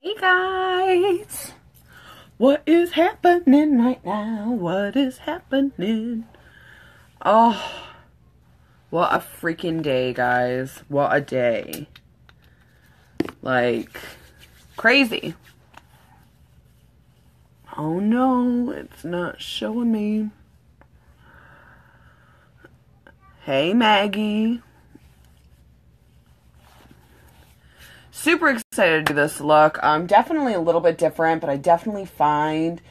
Hey guys, what is happening right now? What is happening? Oh, what a freaking day, guys. What a day. Like, crazy. Oh no, it's not showing me. Hey Maggie. Super excited to do this look. Definitely a little bit different, but I definitely find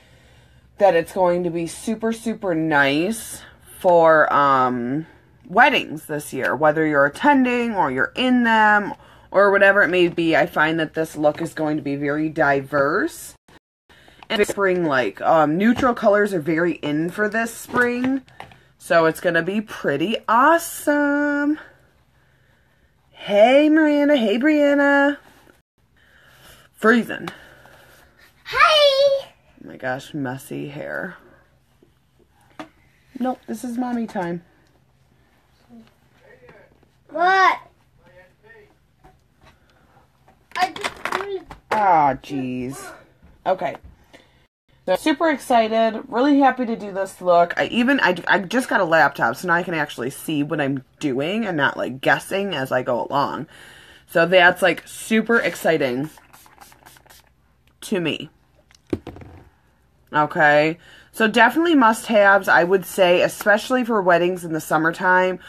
that it's going to be super, super nice for weddings this year. Whether you're attending or you're in them or whatever it may be, I find that this look is going to be very diverse. And spring, like, neutral colors are very in for this spring. So it's going to be pretty awesome. Hey, Miranda. Hey, Brianna. Freezing. Hi. Oh my gosh, messy hair. Nope, this is mommy time. What? Ah, jeez. Okay. So super excited, really happy to do this look. I just got a laptop, so now I can actually see what I'm doing and not like guessing as I go along. So that's like super exciting to me. Okay. So definitely must-haves, I would say, especially for weddings in the summertime,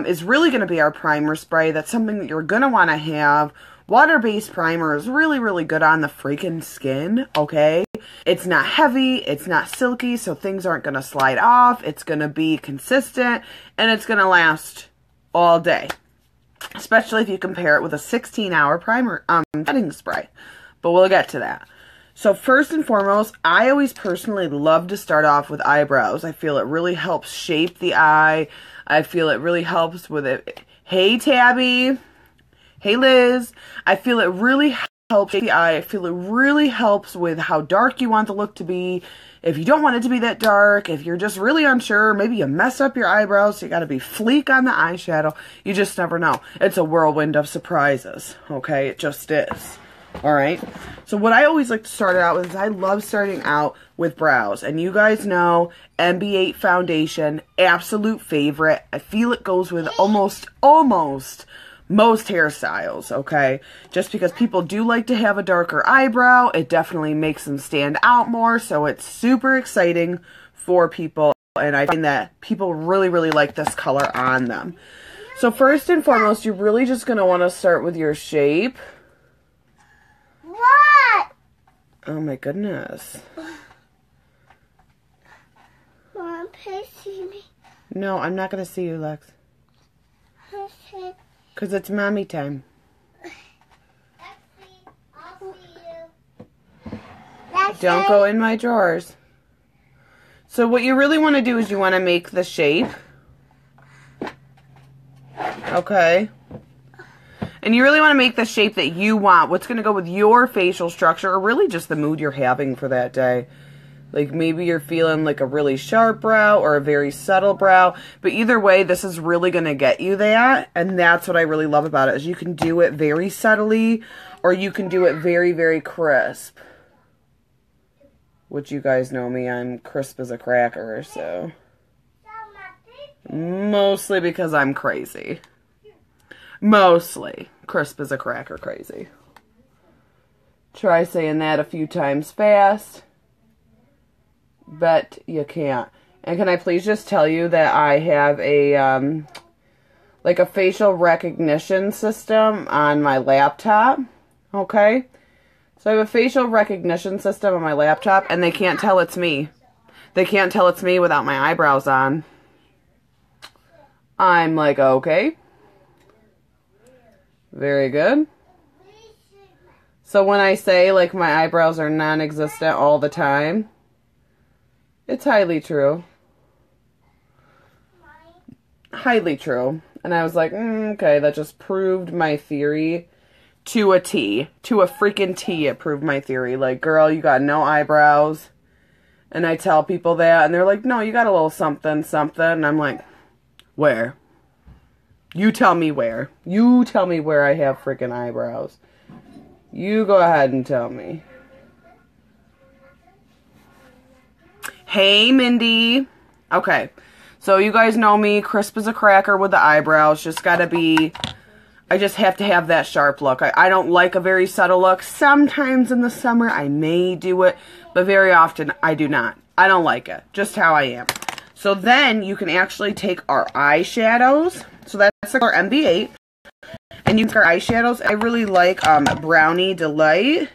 is really going to be our primer spray. That's something that you're going to want to have. Water-based primer is really, really good on the freaking skin, okay? It's not heavy, it's not silky, so things aren't going to slide off. It's going to be consistent, and it's going to last all day. Especially if you compare it with a 16-hour primer setting spray. But we'll get to that. So first and foremost, I always personally love to start off with eyebrows. I feel it really helps shape the eye. I feel it really helps with it. Hey, Tabby. Hey, Liz. I feel it really helps shape the eye. I feel it really helps with how dark you want the look to be. If you don't want it to be that dark, if you're just really unsure, maybe you mess up your eyebrows, so you got to be sleek on the eyeshadow. You just never know. It's a whirlwind of surprises, okay? It just is. All right. So what I always like to start out with is I love starting out with brows. And you guys know MB8 foundation, absolute favorite. I feel it goes with almost most hairstyles, okay? Just because people do like to have a darker eyebrow, it definitely makes them stand out more. So it's super exciting for people. And I find that people really, really like this color on them. So first and foremost, you're really just going to want to start with your shape. What? Oh my goodness. Mom, please see me. No, I'm not going to see you, Lex. Okay. Because it's mommy time. I'll see you. Don't go in my drawers. So what you really want to do is you want to make the shape. Okay. And you really want to make the shape that you want. What's going to go with your facial structure, or really just the mood you're having for that day. Like maybe you're feeling like a really sharp brow or a very subtle brow. But either way, this is really going to get you that. And that's what I really love about it, is you can do it very subtly, or you can do it very, very crisp. Which you guys know me, I'm crisp as a cracker, so. Mostly because I'm crazy. Mostly crisp as a cracker crazy. Try saying that a few times fast. Bet you can't. And can I please just tell you that I have a, like a facial recognition system on my laptop. Okay? So I have a facial recognition system on my laptop, and they can't tell it's me. They can't tell it's me without my eyebrows on. I'm like, okay. Very good. So when I say, like, my eyebrows are non-existent all the time, it's highly true. Highly true. And I was like, okay, that just proved my theory to a T. To a freaking T, it proved my theory. Like, girl, you got no eyebrows. And I tell people that, and they're like, no, you got a little something, something. And I'm like, where? You tell me where. You tell me where I have freaking eyebrows. You go ahead and tell me. Hey, Mindy. Okay. So you guys know me, crisp as a cracker with the eyebrows. Just gotta be, I just have to have that sharp look. I don't like a very subtle look. Sometimes in the summer I may do it, but very often I do not. I don't like it. Just how I am. So then you can actually take our eyeshadows. So that's our MB8. And you can take our eyeshadows. I really like Brownie Delight.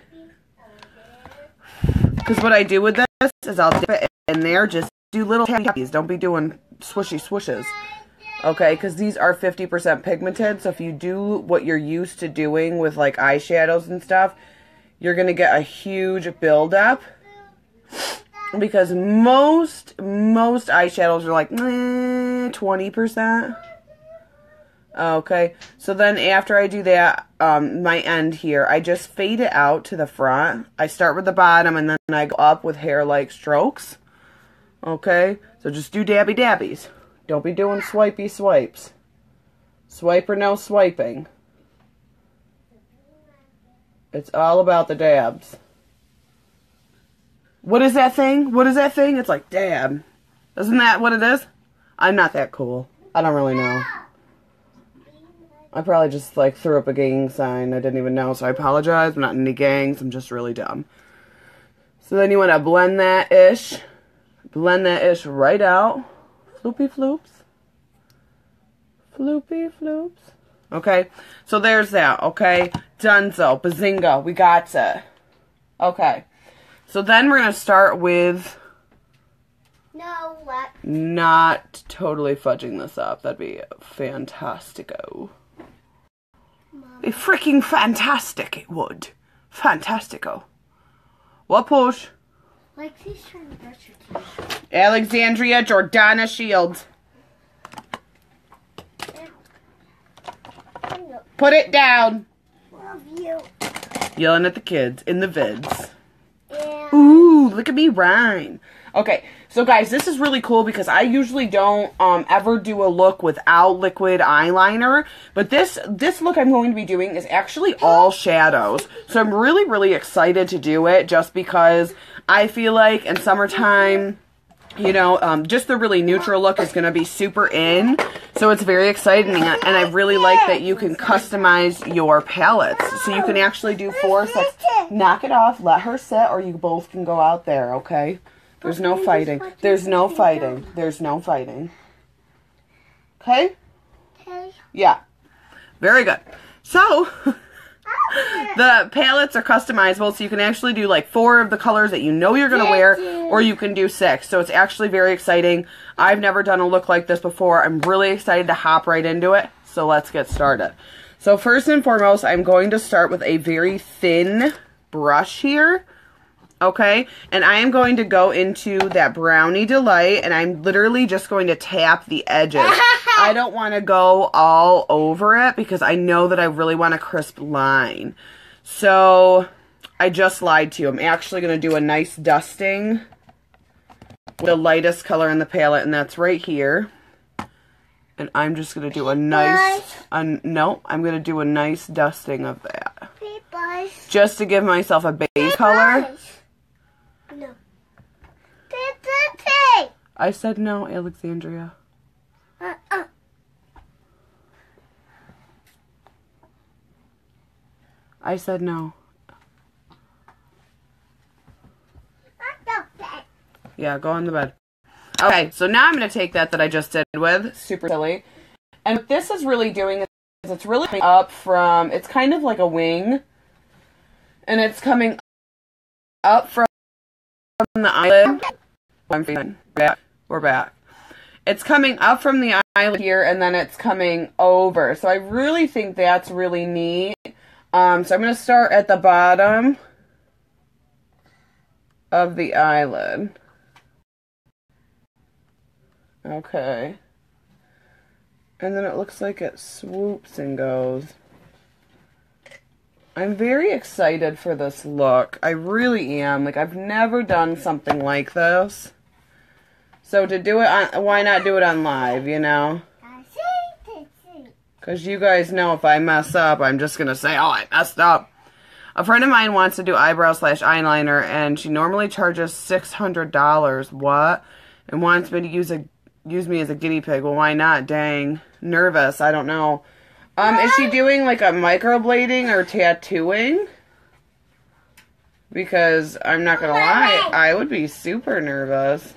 Because what I do with this is I'll dip it in there. Just do little tappies. Don't be doing swishy swishes. Okay, because these are 50% pigmented. So if you do what you're used to doing with like eyeshadows and stuff, you're going to get a huge buildup. Because most eyeshadows are like 20%. Okay, so then after I do that, my end here, I just fade it out to the front. I start with the bottom and then I go up with hair-like strokes. Okay, so just do dabby dabbies. Don't be doing swipey swipes. Swipe or no swiping. It's all about the dabs. What is that thing? What is that thing? It's like dab. Isn't that what it is? I'm not that cool. I don't really know. I probably just like threw up a gang sign. I didn't even know, so I apologize. I'm not in any gangs. I'm just really dumb. So then you want to blend that ish. Blend that ish right out. Floopy floops. Floopy floops. Okay. So there's that. Okay. Dunzo. Bazinga. We got it. Okay. So then we're going to start with No, what? not totally fudging this up. That'd be fantastico. Be freaking fantastic, it would. Fantastico. What, Posh? Like he's trying to brush your teeth. Alexandria Jordana Shields. Put it down. Love you. Yelling at the kids in the vids. Yeah. Ooh, look at me rhyme. Okay, so guys, this is really cool because I usually don't ever do a look without liquid eyeliner. But this look I'm going to be doing is actually all shadows. So I'm really, really excited to do it just because I feel like in summertime, you know, just the really neutral look is going to be super in. So it's very exciting, and I really like that you can customize your palettes. So you can actually do 4 sets. Knock it off, let her sit, or you both can go out there, okay? There's no fighting. There's no fighting. There's no fighting. Okay? Okay. Yeah. Very good. So, the palettes are customizable, so you can actually do like 4 of the colors that you know you're going to wear, or you can do 6. So it's actually very exciting. I've never done a look like this before. I'm really excited to hop right into it. So let's get started. So first and foremost, I'm going to start with a very thin brush here. Okay, and I am going to go into that Brownie Delight, and I'm literally just going to tap the edges. I don't want to go all over it because I know that I really want a crisp line. So, I just lied to you. I'm actually going to do a nice dusting with the lightest color in the palette, and that's right here. And I'm just going to do a nice, no, I'm going to do a nice dusting of that. Just to give myself a base color. No. I said no, Alexandria. I said no. Yeah, go on the bed. Okay, so now I'm going to take that I just did with. Super silly. And what this is really doing is it's really coming up from, it's kind of like a wing. And it's coming up from the eyelid. I'm feeling. We're back. It's coming up from the eyelid here, and then it's coming over. So I really think that's really neat. So I'm going to start at the bottom of the eyelid. Okay. And then it looks like it swoops and goes. I'm very excited for this look. I really am. Like, I've never done something like this. So to do it on, why not do it on live, you know? Because you guys know if I mess up, I'm just going to say, oh, I messed up. A friend of mine wants to do eyebrows / eyeliner, and she normally charges $600. What? And wants me to use me as a guinea pig. Well, why not? Dang. Nervous. I don't know. Is she doing like a microblading or tattooing? Because I'm not gonna lie, I would be super nervous.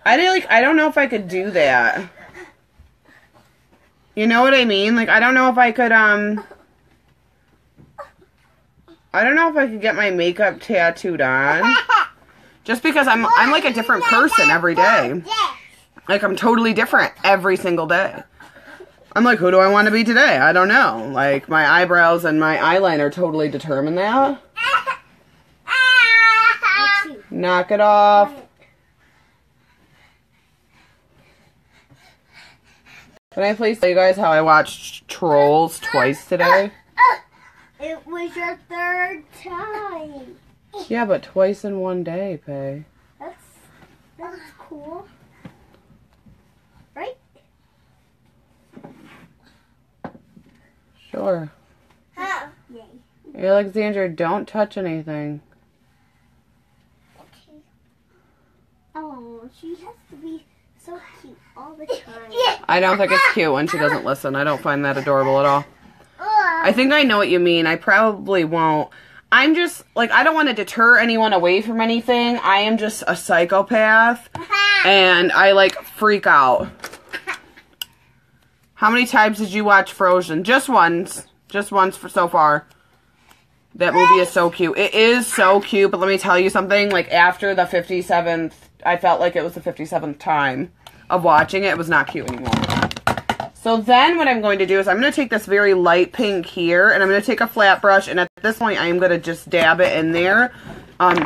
I don't know if I could do that. You know what I mean? Like, I don't know if I could, I don't know if I could get my makeup tattooed on. Just because I'm like a different person every day. Like, I'm totally different every single day. I'm like, who do I want to be today? I don't know. Like, my eyebrows and my eyeliner totally determine that. Knock it off. Can I please tell you guys how I watched Trolls twice today? It was your third time. Yeah, but twice in one day, Pay. That's cool. Right? Sure. Huh. Yay. Alexandra, don't touch anything. Okay. Oh, she has to be so cute all the time. I don't think it's cute when she doesn't listen. I don't find that adorable at all. I think I know what you mean. I probably won't. I'm just, like, I don't want to deter anyone away from anything. I am just a psychopath. And I, like, freak out. How many times did you watch Frozen? Just once. Just once for so far. That movie is so cute. It is so cute, but let me tell you something. Like, after the 57th, I felt like it was the 57th time of watching it. It was not cute anymore. So then what I'm going to do is I'm going to take this very light pink here, and I'm going to take a flat brush, and at this point I am going to just dab it in there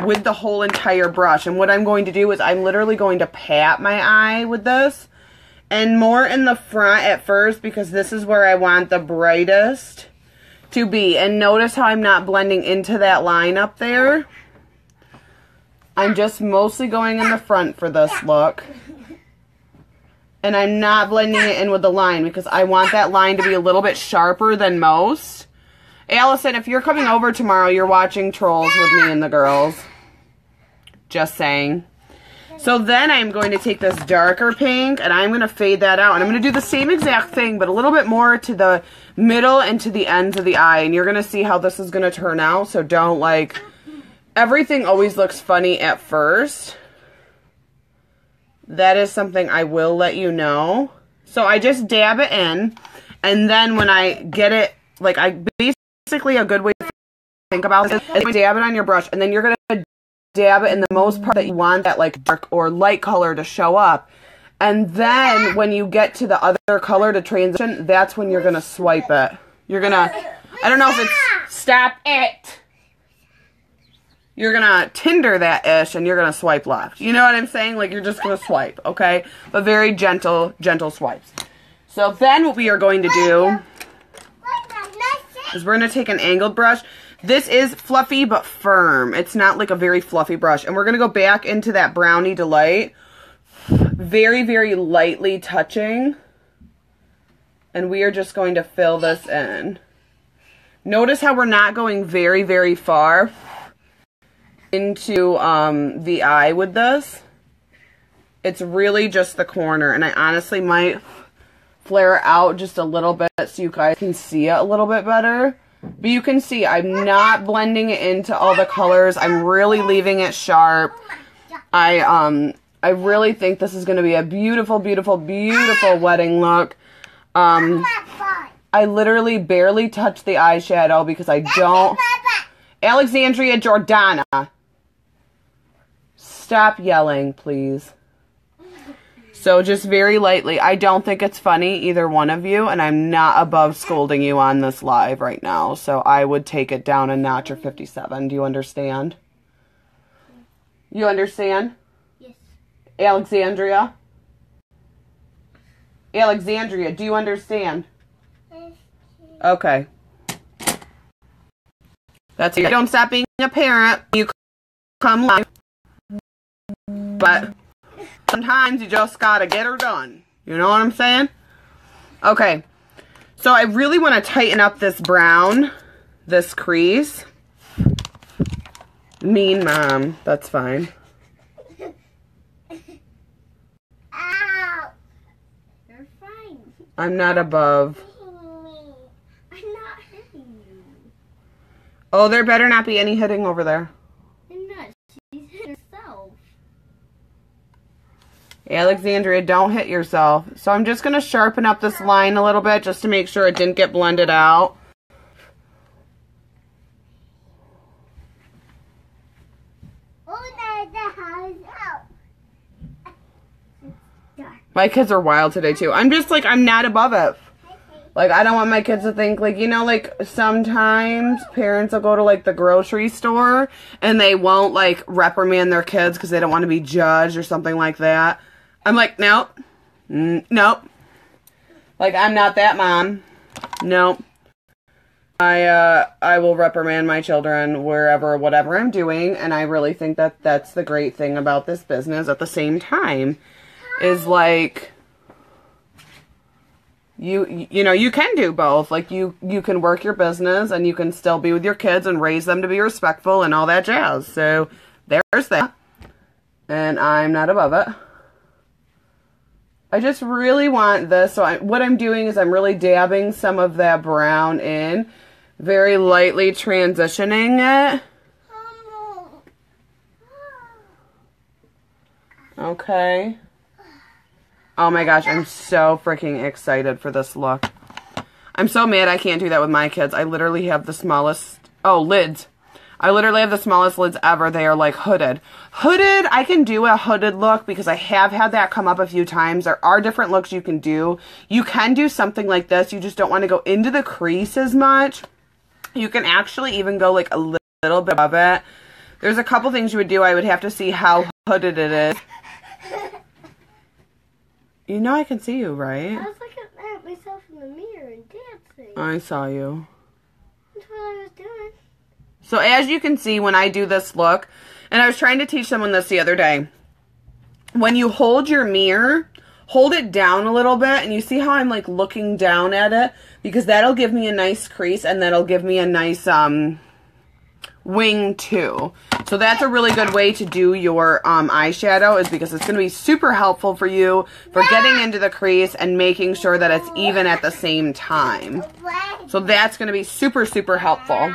with the whole entire brush. And what I'm going to do is I'm literally going to pat my eye with this, and more in the front at first because this is where I want the brightest to be. And notice how I'm not blending into that line up there. I'm just mostly going in the front for this look. And I'm not blending it in with the line because I want that line to be a little bit sharper than most. Allison, if you're coming over tomorrow, you're watching Trolls with me and the girls. Just saying. So then I'm going to take this darker pink and I'm going to fade that out. And I'm going to do the same exact thing, but a little bit more to the middle and to the ends of the eye. And you're going to see how this is going to turn out. So don't, like, everything always looks funny at first. That is something I will let you know. So I just dab it in. And then when I get it, like, basically a good way to think about this is you dab it on your brush. And then you're going to dab it in the most part that you want that, like, dark or light color to show up. And then when you get to the other color to transition, that's when you're going to swipe it. You're going to, I don't know if it's, stop it. You're going to Tinder that ish and you're going to swipe left. You know what I'm saying? Like, you're just going to swipe, okay? But very gentle swipes. So then what we are going to do is we're going to take an angled brush. This is fluffy but firm. It's not like a very fluffy brush. And we're going to go back into that Brownie Delight. Very, very lightly touching. And we are just going to fill this in. Notice how we're not going very, very far into the eye with this. It's really just the corner. And I honestly might flare it out just a little bit so you guys can see it a little bit better. But you can see I'm not blending it into all the colors. I'm really leaving it sharp. I really think this is going to be a beautiful, beautiful, beautiful wedding look. I literally barely touch the eyeshadow because I don't... Alexandria Jordana. Stop yelling, please. So just very lightly. I don't think it's funny, either one of you, and I'm not above scolding you on this live right now. So I would take it down a notch or 57. Do you understand? You understand? Yes. Alexandria? Alexandria, do you understand? Yes. Okay. That's it. Don't stop being a parent. You come live. But sometimes you just gotta get her done. You know what I'm saying? Okay. So I really want to tighten up this brown, this crease. Mean mom, that's fine. Ow! You're fine. I'm not above. I'm not hitting you. Oh, there better not be any hitting over there. I'm not. She's hit herself. Alexandria, don't hit yourself. So I'm just going to sharpen up this line a little bit just to make sure it didn't get blended out. My kids are wild today too. I'm just like, I'm not above it. Like, I don't want my kids to think, like, you know, like, sometimes parents will go to, like, the grocery store and they won't, like, reprimand their kids because they don't want to be judged or something like that. I'm like, nope. Nope. Like, I'm not that mom. Nope. I will reprimand my children wherever, whatever I'm doing, and I really think that that's the great thing about this business at the same time, is, like, you know, you can do both. Like, you can work your business and you can still be with your kids and raise them to be respectful and all that jazz. So, there's that. And I'm not above it. I just really want this. So, what I'm doing is I'm really dabbing some of that brown in. Very lightly transitioning it. Okay. Oh my gosh, I'm so freaking excited for this look. I'm so mad I can't do that with my kids. I literally have the smallest, lids. I literally have the smallest lids ever. They are like hooded. Hooded, I can do a hooded look because I have had that come up a few times. There are different looks you can do. You can do something like this. You just don't want to go into the crease as much. You can actually even go like a little bit above it. There's a couple things you would do. I would have to see how hooded it is. You know I can see you, right? I was looking at myself in the mirror and dancing. I saw you. That's what I was doing. So as you can see when I do this look, and I was trying to teach someone this the other day, when you hold your mirror, hold it down a little bit, and you see how I'm like looking down at it? Because that'll give me a nice crease, and that'll give me a nice wing too. So that's a really good way to do your eyeshadow, is because it's going to be super helpful for you for getting into the crease and making sure that it's even at the same time. So that's going to be super, super helpful.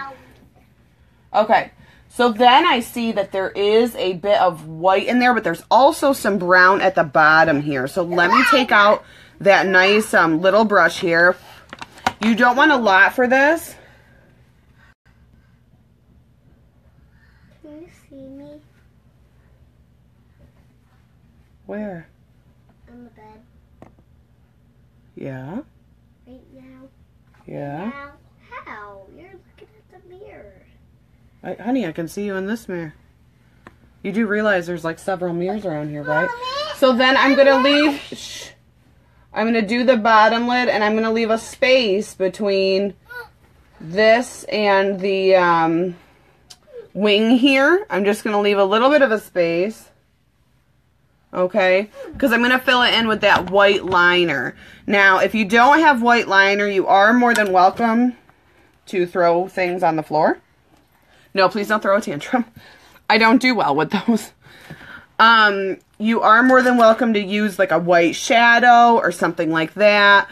Okay, so then I see that there is a bit of white in there, but there's also some brown at the bottom here. So let me take out that nice little brush here. You don't want a lot for this. Can you see me? Where? On the bed. Yeah. Right now. Yeah. Now. How? You're looking at the mirror. Honey, I can see you in this mirror. You do realize there's like several mirrors around here, right? So then I'm going to leave... Shh. I'm going to do the bottom lid, and I'm going to leave a space between this and the wing here. I'm just going to leave a little bit of a space. Okay? Because I'm going to fill it in with that white liner. Now, if you don't have white liner, you are more than welcome to throw things on the floor. No, please don't throw a tantrum. I don't do well with those. You are more than welcome to use like a white shadow or something like that.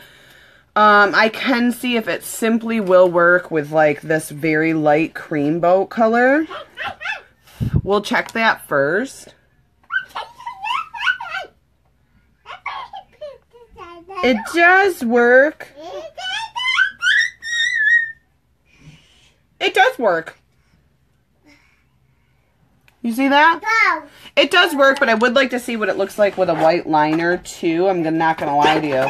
I can see if it simply will work with like this very light cream boat color. We'll check that first. It does work. It does work. You see that? It does work, but I would like to see what it looks like with a white liner too. I'm not going to lie to you.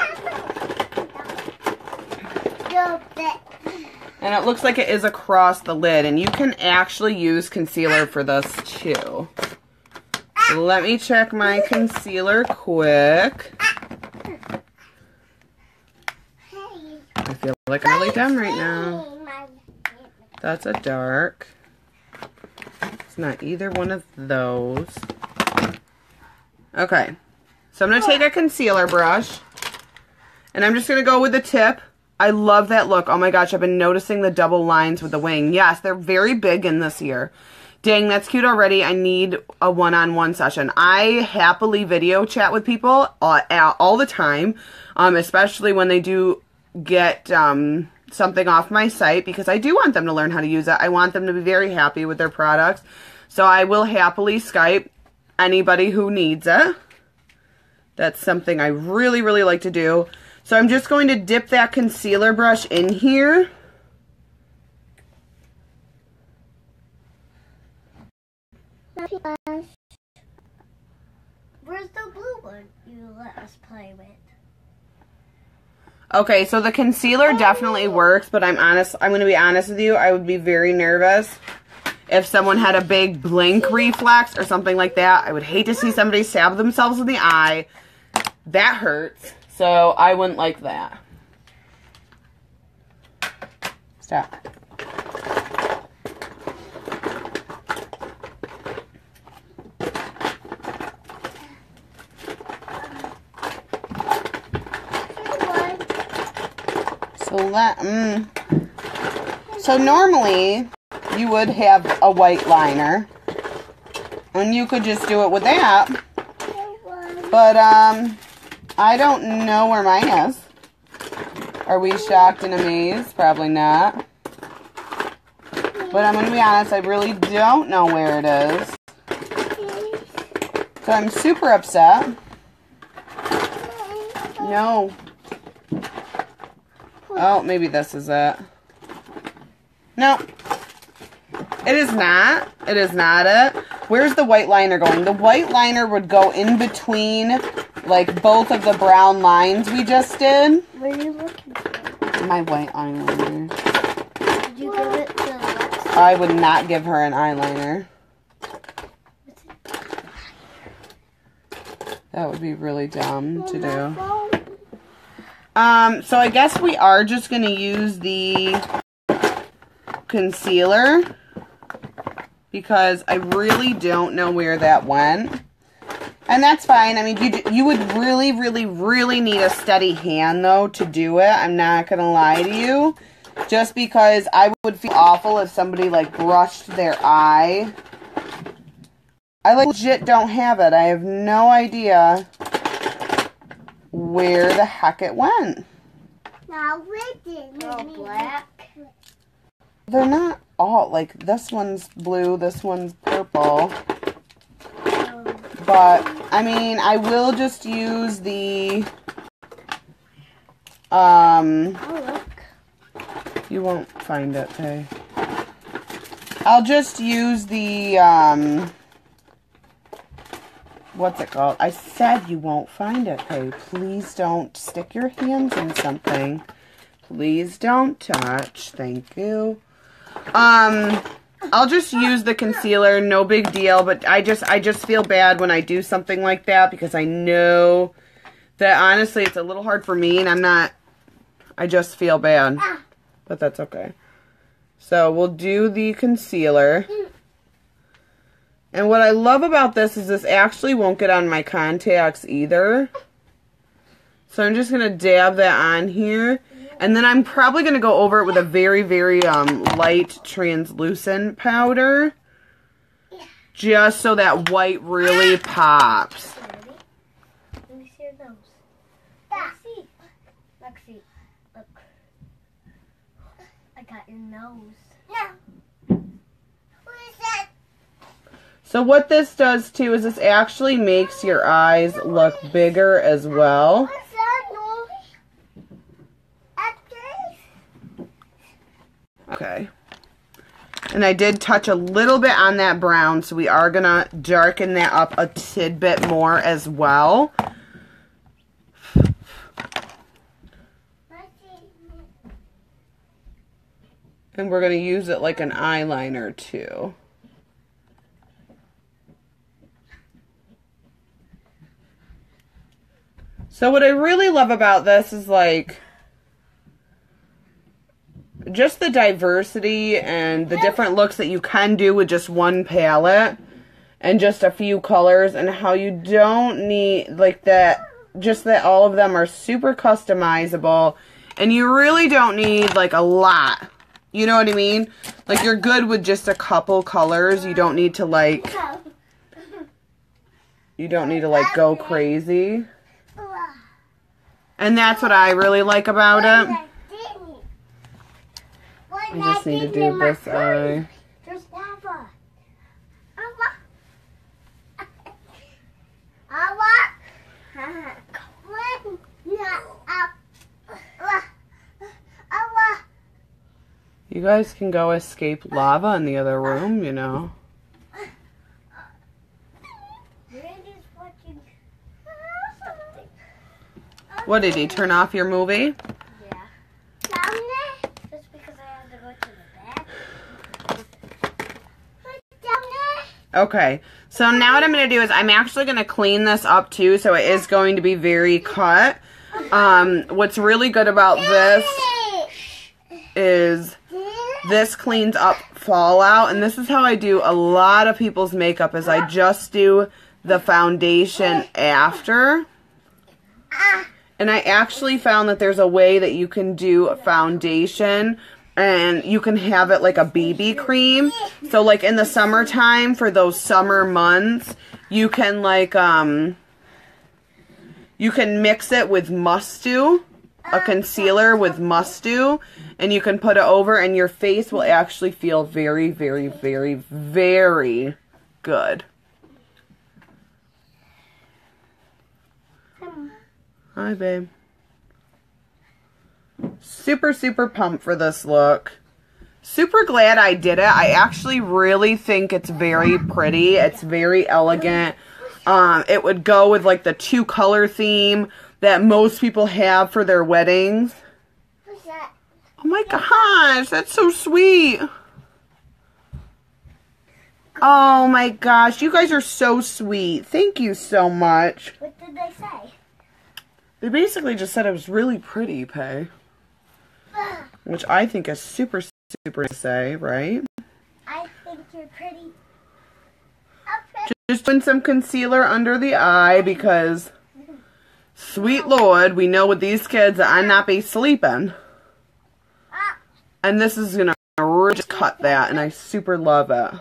And it looks like it is across the lid. And you can actually use concealer for this too. So let me check my concealer quick. I feel like I'm really dumb right now. That's a dark. It's not either one of those. Okay. So I'm going to take a concealer brush. And I'm just going to go with the tip I love that look. Oh my gosh, I've been noticing the double lines with the wing. Yes, they're very big in this year. Dang, that's cute already. I need a one-on-one session. I happily video chat with people all the time, especially when they do get something off my site, because I do want them to learn how to use it. I want them to be very happy with their products. So I will happily Skype anybody who needs it. That's something I really, really like to do. So I'm just going to dip that concealer brush in here. Where's the blue one you let us play with? Okay, so the concealer definitely works, but I'm going to be honest with you, I would be very nervous if someone had a big blink reflex or something like that. I would hate to see somebody stab themselves in the eye. That hurts. So I wouldn't like that. Stop. So normally you would have a white liner and you could just do it with that, but I don't know where mine is. Are we shocked and amazed? Probably not. But I'm going to be honest, I really don't know where it is. So I'm super upset. No. Oh, maybe this is it. No. It is not. It is not it. Where's the white liner going? The white liner would go in between, like, both of the brown lines we just did. What are you looking for? My white eyeliner. Did you give it to Alexa? I would not give her an eyeliner. That would be really dumb to do. So I guess we are just going to use the concealer because I really don't know where that went. And that's fine. I mean, you would really, really, really need a steady hand, though, to do it. I'm not going to lie to you. Just because I would feel awful if somebody, like, brushed their eye. I, like, legit don't have it. I have no idea where the heck it went. Now, black. They're not all, like, this one's blue, this one's purple. But, I mean, I will just use the, Oh, look. You won't find it, Tay. I'll just use the, what's it called? I said you won't find it, Tay. Please don't stick your hands in something. Please don't touch. Thank you. I'll just use the concealer, no big deal, but I just feel bad when I do something like that because I know that honestly it's a little hard for me and I just feel bad, but that's okay. So we'll do the concealer. And what I love about this is this actually won't get on my contacts either. So I'm just going to dab that on here. And then I'm probably going to go over it with a very, very light translucent powder. Just so that white really pops. Let me see your nose. Lexi, look. I got your nose. Yeah. What is that? So what this does too is this actually makes your eyes look bigger as well. Okay. And I did touch a little bit on that brown, so we are going to darken that up a tidbit more as well. And we're going to use it like an eyeliner too. So what I really love about this is like just the diversity and the different looks that you can do with just one palette and just a few colors, and how you don't need like that, just that all of them are super customizable And you really don't need, like, a lot. You know what I mean? Like, you're good with just a couple colors. You don't need to, like, go crazy. And that's what I really like about it. I just need to do this eye. There's lava. You guys can go escape lava in the other room, you know. What, did he turn off your movie? Yeah. Just because I have to go to the back. Okay, so now what I'm going to do is I'm actually going to clean this up too, so it is going to be very cut. What's really good about this is this cleans up fallout, and this is how I do a lot of people's makeup, is I just do the foundation after. And I actually found that there's a way that you can do a foundation and you can have it like a BB cream. So like in the summertime, for those summer months, you can like, you can mix it with Must-Do, a concealer with Must-Do, and you can put it over and your face will actually feel very, very, very, very good. Hi, babe. Super, super pumped for this look. Super glad I did it. I actually really think it's very pretty. It's very elegant. It would go with like the 2-color theme that most people have for their weddings. What's that? Oh my gosh, that's so sweet. Oh my gosh, you guys are so sweet. Thank you so much. What did they say? They basically just said it was really pretty, Pay. Which I think is super, super to say, right? I think you're pretty. Just putting some concealer under the eye because, sweet Lord, we know with these kids that I not be sleeping. And this is going to really just cut that, and I super love it.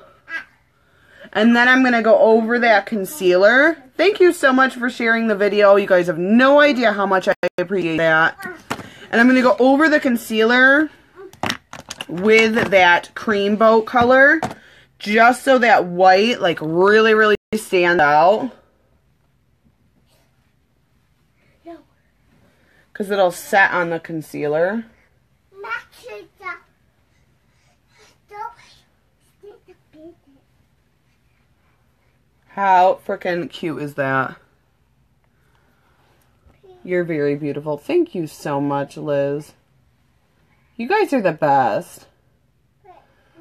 And then I'm going to go over that concealer. Thank you so much for sharing the video. You guys have no idea how much I appreciate that. And I'm going to go over the concealer with that cream boat color, just so that white, like, really, really stands out. Because it'll set on the concealer. How freaking cute is that? You're very beautiful. Thank you so much, Liz. You guys are the best.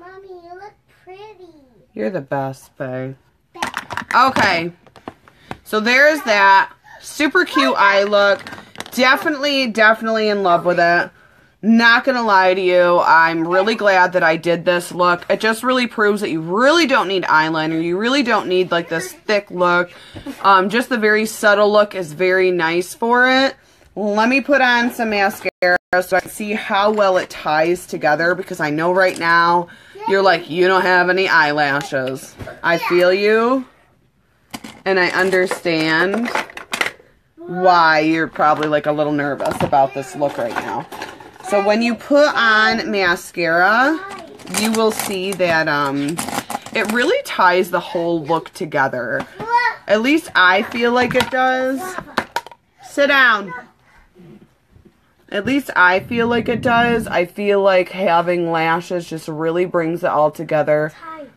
Mommy, you look pretty. You're the best, babe. Okay. So there's that. Super cute eye look. Definitely, definitely in love with it. Not gonna lie to you, I'm really glad that I did this look. It just really proves that you really don't need eyeliner. You really don't need like this thick look. Just the very subtle look is very nice for it. Let me put on some mascara so I can see how well it ties together, because I know right now you're like, you don't have any eyelashes. I feel you, and I understand why you're probably like a little nervous about this look right now. So when you put on mascara, you will see that it really ties the whole look together. At least I feel like it does. Sit down. At least I feel like it does. I feel like having lashes just really brings it all together.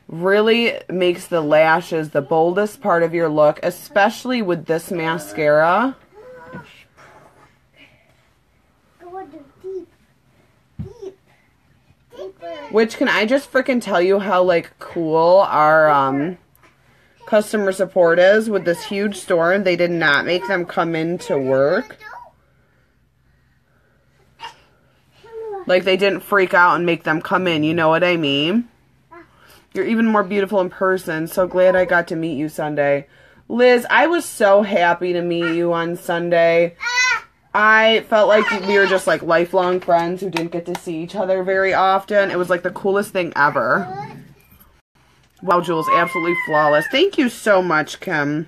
Really makes the lashes the boldest part of your look, especially with this mascara. Which, can I just freaking tell you how, like, cool our customer support is with this huge store? They did not make them come in to work. Like, they didn't freak out and make them come in, you know what I mean? You're even more beautiful in person. So glad I got to meet you Sunday. Liz, I was so happy to meet you on Sunday. I felt like we were just like lifelong friends who didn't get to see each other very often. It was like the coolest thing ever. Wow, Jules, absolutely flawless. Thank you so much, Kim.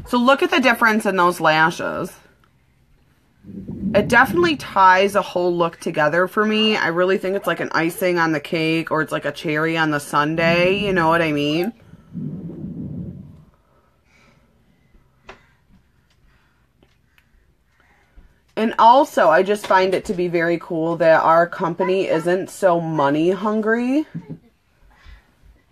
So look at the difference in those lashes. It definitely ties a whole look together for me. I really think it's like an icing on the cake, or it's like a cherry on the sundae. You know what I mean? And also, I just find it to be very cool that our company isn't so money hungry.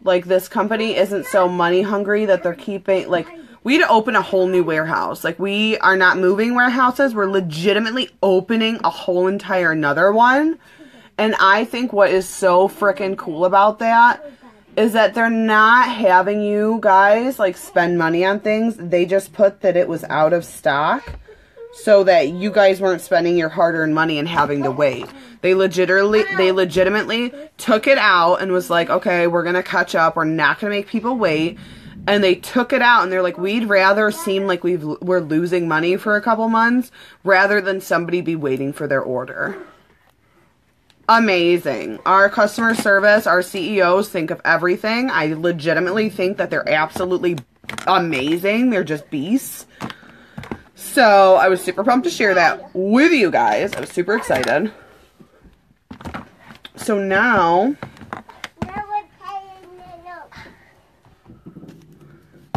Like, this company isn't so money hungry that they're keeping, like, we'd open a whole new warehouse. Like, we are not moving warehouses. We're legitimately opening a whole entire another one. And I think what is so freaking cool about that is that they're not having you guys, like, spend money on things. They just put that it was out of stock so that you guys weren't spending your hard-earned money and having to wait. They legitimately took it out and was like, okay, we're going to catch up. We're not going to make people wait. And they took it out and they're like, we'd rather seem like we're losing money for a couple months rather than somebody be waiting for their order. Amazing. Our customer service, our CEOs think of everything. I legitimately think that they're absolutely amazing. They're just beasts. So I was super pumped to share that with you guys. I was super excited. So now,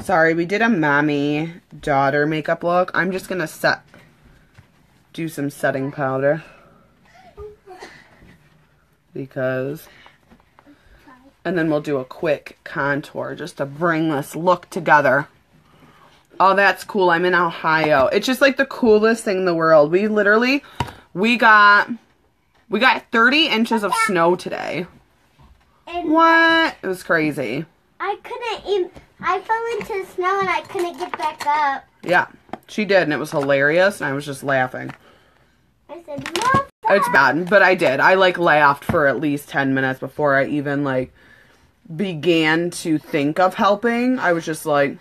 sorry, we did a mommy daughter makeup look. I'm just going to do some setting powder. Because, and then we'll do a quick contour just to bring this look together. Oh, that's cool. I'm in Ohio. It's just like the coolest thing in the world. We got 30 inches of snow today. And what? It was crazy. I fell into the snow and I couldn't get back up. Yeah, she did, and it was hilarious, and I was just laughing. I said, no. It's bad, but I did. I, like, laughed for at least 10 minutes before I even, like, began to think of helping. I was just like,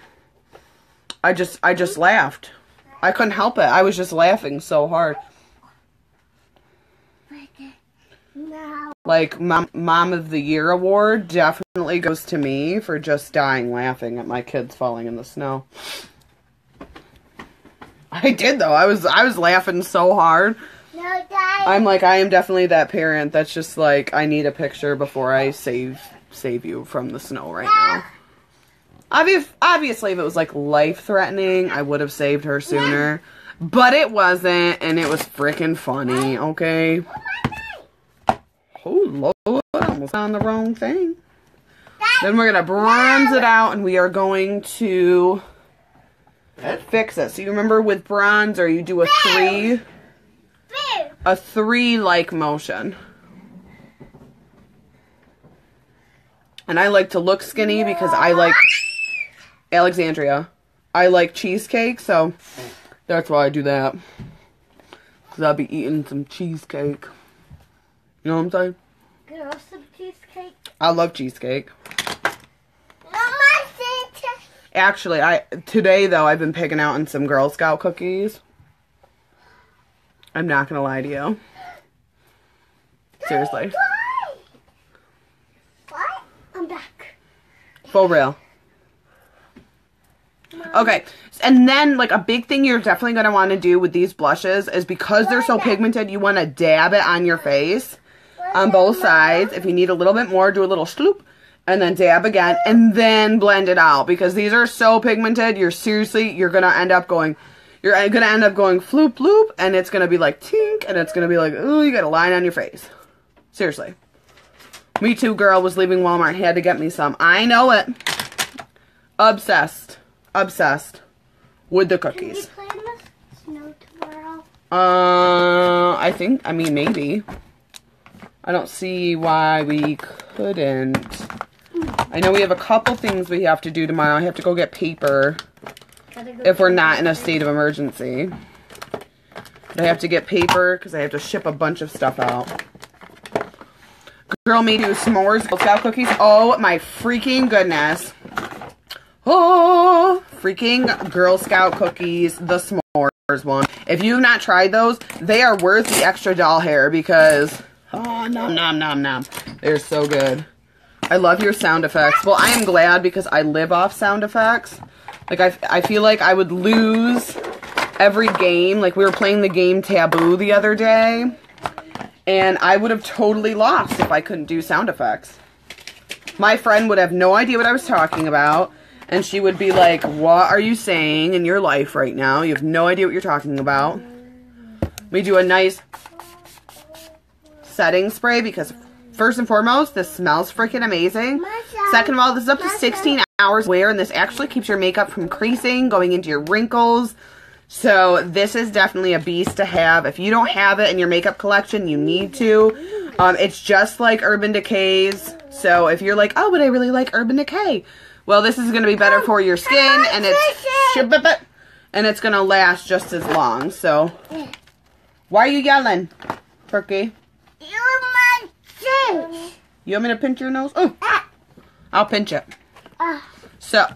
I just laughed. I couldn't help it. I was just laughing so hard. No. Like, Mom of the Year award definitely goes to me for just dying laughing at my kids falling in the snow. I did, though. I was laughing so hard. No, Dad. I'm like, I am definitely that parent that's just like, I need a picture before I save you from the snow right now. Obviously, if it was, like, life-threatening, I would have saved her sooner. But it wasn't, and it was freaking funny, okay? Oh, Lord, I almost on the wrong thing. Then we're going to bronze it out, and we are going to fix it. So you remember with bronzer, you do a three-like motion. And I like to look skinny because I like Alexandria. I like cheesecake, so that's why I do that. Because I'll be eating some cheesecake. You know what I'm saying? Girl, some cheesecake. I love cheesecake. Mama said Actually, today, though, I've been picking out on some Girl Scout cookies. I'm not going to lie to you. Seriously. What? I'm back. For real. Okay, and then, like, a big thing you're definitely going to want to do with these blushes is because they're so pigmented, you want to dab it on your face on both sides. If you need a little bit more, do a little sloop, and then dab again, and then blend it out. Because these are so pigmented, you're going to end up going floop, bloop, and it's going to be like tink, and it's going to be like, ooh, you got a line on your face. Seriously. Me too, girl, was leaving Walmart, had to get me some. I know it. Obsessed with the cookies. Can we play in the snow tomorrow? I mean, maybe. I don't see why we couldn't. I know we have a couple things we have to do tomorrow. I have to go get paper if we're not in a state of emergency. But I have to get paper because I have to ship a bunch of stuff out. Girl made you s'mores Girl Scout cookies. Oh my freaking goodness. Oh, freaking Girl Scout cookies, the s'mores. one. If you've not tried those, they are worth the extra doll hair because, oh, nom, nom, nom, nom. They're so good. I love your sound effects. Well, I am glad because I live off sound effects. Like, I feel like I would lose every game. Like, we were playing the game Taboo the other day, and I would have totally lost if I couldn't do sound effects. My friend would have no idea what I was talking about. And she would be like, what are you saying in your life right now? You have no idea what you're talking about. We do a nice setting spray because first and foremost, this smells freaking amazing. Second of all, this is up to 16 hours wear, and this actually keeps your makeup from creasing, going into your wrinkles. So this is definitely a beast to have. If you don't have it in your makeup collection, you need to. It's just like Urban Decay's. So if you're like, oh, but I really like Urban Decay. Well, this is going to be better for your skin, and it's going to last just as long. So, why are you yelling, Perky? You want me to pinch your nose? Oh, I'll pinch it. So,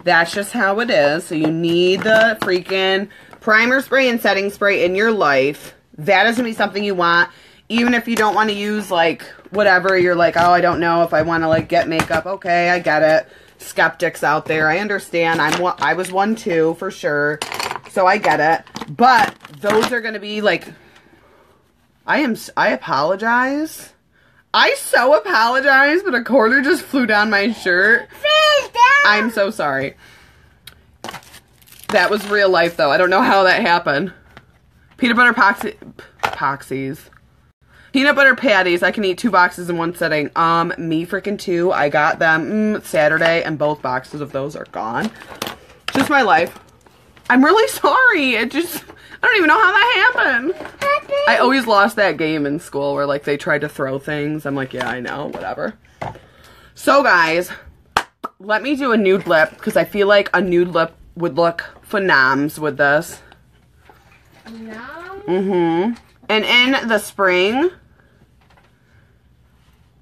that's just how it is. So, you need the freaking primer spray and setting spray in your life. That is going to be something you want. Even if you don't want to use, like, whatever, you're like, oh, I don't know if I want to, like, get makeup. Okay, I get it. Skeptics out there, I understand. I was one too, for sure. So I get it. But those are going to be, like, I apologize. I so apologize, but a quarter just flew down my shirt. I'm so sorry. That was real life, though. I don't know how that happened. Peanut butter poxies. Peanut butter patties. I can eat 2 boxes in one sitting. Me freaking too. I got them Saturday, and both boxes of those are gone. Just my life. I'm really sorry. I don't even know how that happened. I always lost that game in school where, like, they tried to throw things. I'm like, yeah, I know. Whatever. So, guys, let me do a nude lip because I feel like a nude lip would look phenoms with this. And in the spring,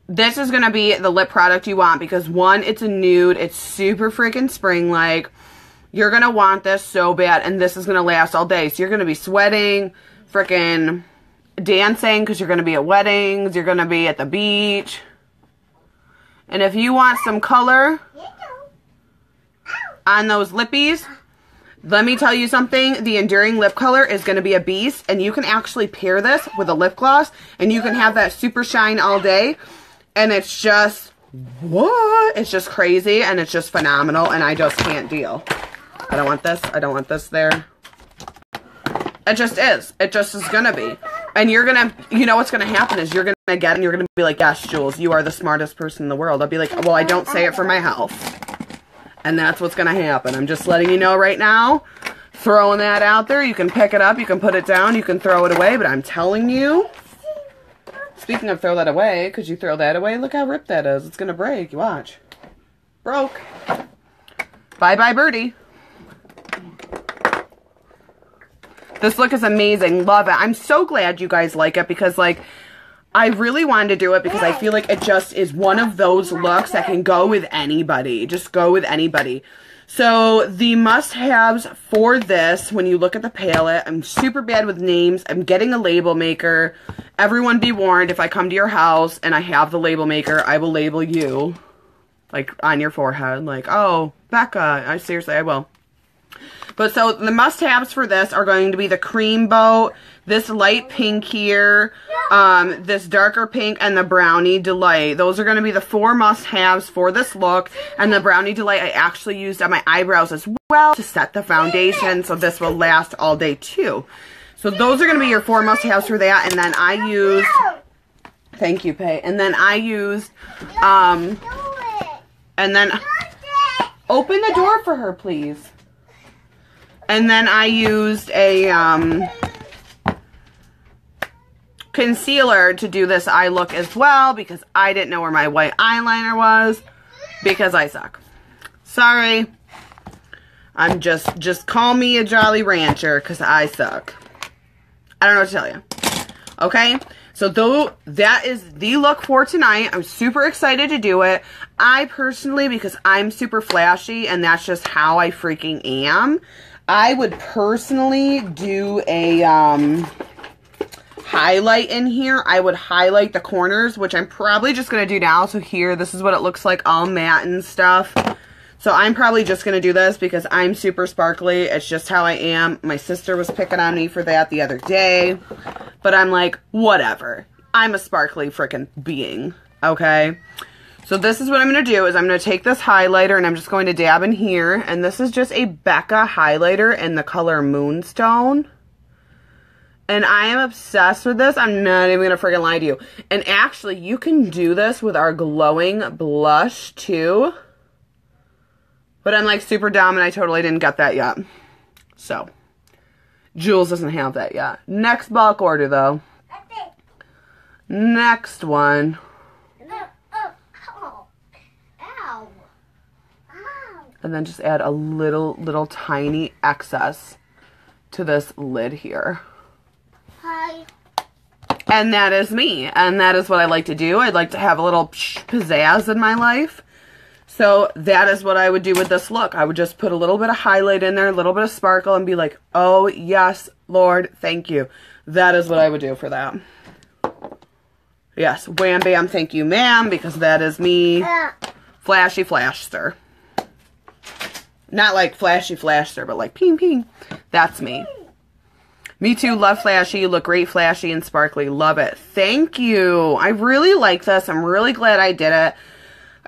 this is going to be the lip product you want because, one, it's a nude. It's super freaking spring-like. You're going to want this so bad, and this is going to last all day. So you're going to be sweating, freaking dancing because you're going to be at weddings. You're going to be at the beach. And if you want some color on those lippies, let me tell you something. The Enduring Lip Color is going to be a beast, and you can actually pair this with a lip gloss, and you can have that super shine all day, and it's just, what? It's just crazy, and it's just phenomenal, and I just can't deal. I don't want this. I don't want this there. It just is. It just is going to be. And you're going to, you know what's going to happen is you're going to get it, and you're going to be like, yes, Jules, you are the smartest person in the world. I'll be like, well, I don't say it for my health. And that's what's going to happen. I'm just letting you know right now. Throwing that out there. You can pick it up. You can put it down. You can throw it away. But I'm telling you. Speaking of throw that away. Because you throw that away. Look how ripped that is. It's going to break. You watch. Broke. Bye-bye, birdie. This look is amazing. Love it. I'm so glad you guys like it. Because, like, I really wanted to do it because I feel like it just is one of those looks that can go with anybody. Just go with anybody. So the must-haves for this, when you look at the palette, I'm super bad with names. I'm getting a label maker. Everyone be warned, if I come to your house and I have the label maker, I will label you, like, on your forehead. Like, oh, Becca. Seriously, I will. But so the must-haves for this are going to be the cream boat, this light pink here, this darker pink, and the brownie delight. Those are going to be the 4 must-haves for this look. And the brownie delight I actually used on my eyebrows as well to set the foundation, so this will last all day too. So those are going to be your 4 must-haves for that. And then I used, thank you, Pay. And then I used, and then open the door for her, please. And then I used a concealer to do this eye look as well because I didn't know where my white eyeliner was because I suck. Sorry. I'm just call me a Jolly Rancher because I suck. I don't know what to tell you. Okay? So though that is the look for tonight. I'm super excited to do it. I personally, because I'm super flashy and that's just how I freaking am, I would personally do a highlight in here. I would highlight the corners, which I'm probably just going to do now. So here, this is what it looks like, all matte and stuff. So I'm probably just going to do this because I'm super sparkly. It's just how I am. My sister was picking on me for that the other day. But I'm like, whatever. I'm a sparkly freaking being. Okay? So this is what I'm going to do is I'm going to take this highlighter and I'm just going to dab in here. And this is just a Becca highlighter in the color Moonstone. And I am obsessed with this. I'm not even going to freaking lie to you. And actually, you can do this with our glowing blush too. But I'm like super dumb and I totally didn't get that yet. So, Jules doesn't have that yet. Next bulk order though. Next one. And then just add a little tiny excess to this lid here. Hi. And that is me. And that is what I like to do. I'd like to have a little pizzazz in my life. So that is what I would do with this look. I would just put a little bit of highlight in there, a little bit of sparkle, and be like, oh, yes, Lord, thank you. That is what I would do for that. Yes, wham, bam, thank you, ma'am, because that is me. Flashy flashster. Not like flashy flashster, but like ping, ping. That's me. Me too, love flashy. You look great, flashy, and sparkly. Love it. Thank you. I really like this. I'm really glad I did it.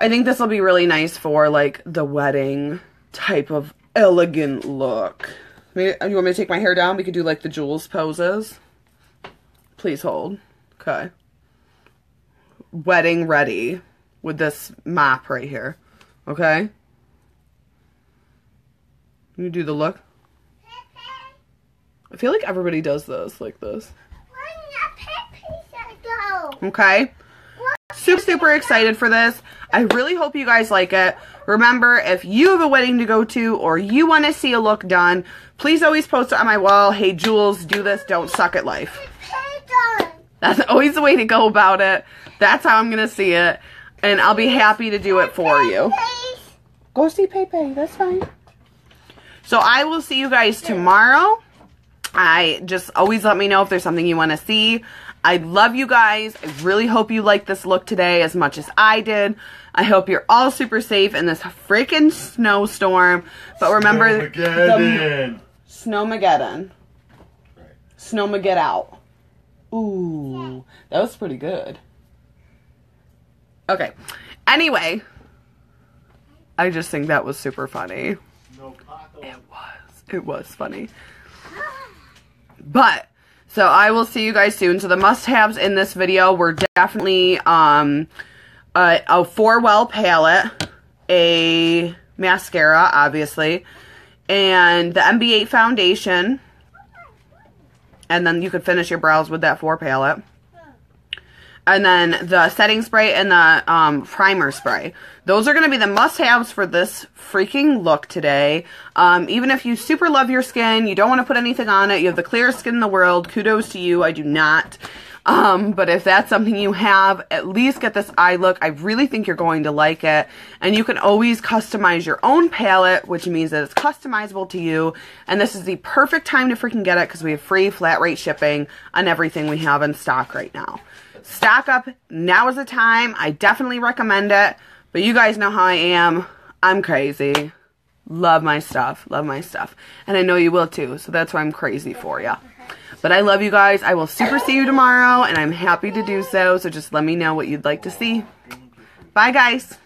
I think this will be really nice for, like, the wedding type of elegant look. You want me to take my hair down? We could do, like, the Jules poses. Please hold. Okay. Wedding ready with this mop right here. Okay? You do the look. I feel like everybody does this, like this. Okay? Super excited for this. I really hope you guys like it. Remember, if you have a wedding to go to or you want to see a look done, please always post it on my wall. Hey, Jules, do this. Don't suck at life. That's always the way to go about it. That's how I'm going to see it. And I'll be happy to do it for you. Go see Pepe. That's fine. So I will see you guys tomorrow. I just always let me know if there's something you want to see. I love you guys. I really hope you liked this look today as much as I did. I hope you're all super safe in this freaking snowstorm. But remember, Snowmageddon. Snowmageddon out. Ooh, that was pretty good. Okay. Anyway, I just think that was super funny. It was funny. But so I will see you guys soon. So the must-haves in this video were definitely a 4Well palette, a mascara, obviously, and the MB8 foundation. And then you could finish your brows with that 4 palette. And then the setting spray and the primer spray. Those are going to be the must-haves for this freaking look today. Even if you super love your skin, you don't want to put anything on it, you have the clearest skin in the world, kudos to you, I do not. But if that's something you have, at least get this eye look. I really think you're going to like it. And you can always customize your own palette, which means that it's customizable to you. And this is the perfect time to freaking get it because we have free flat rate shipping on everything we have in stock right now. Stock up. Now is the time. I definitely recommend it. But you guys know how I am. I'm crazy. Love my stuff. Love my stuff. And I know you will too. So that's why I'm crazy for you. But I love you guys. I will super see you tomorrow. And I'm happy to do so. So just let me know what you'd like to see. Bye guys.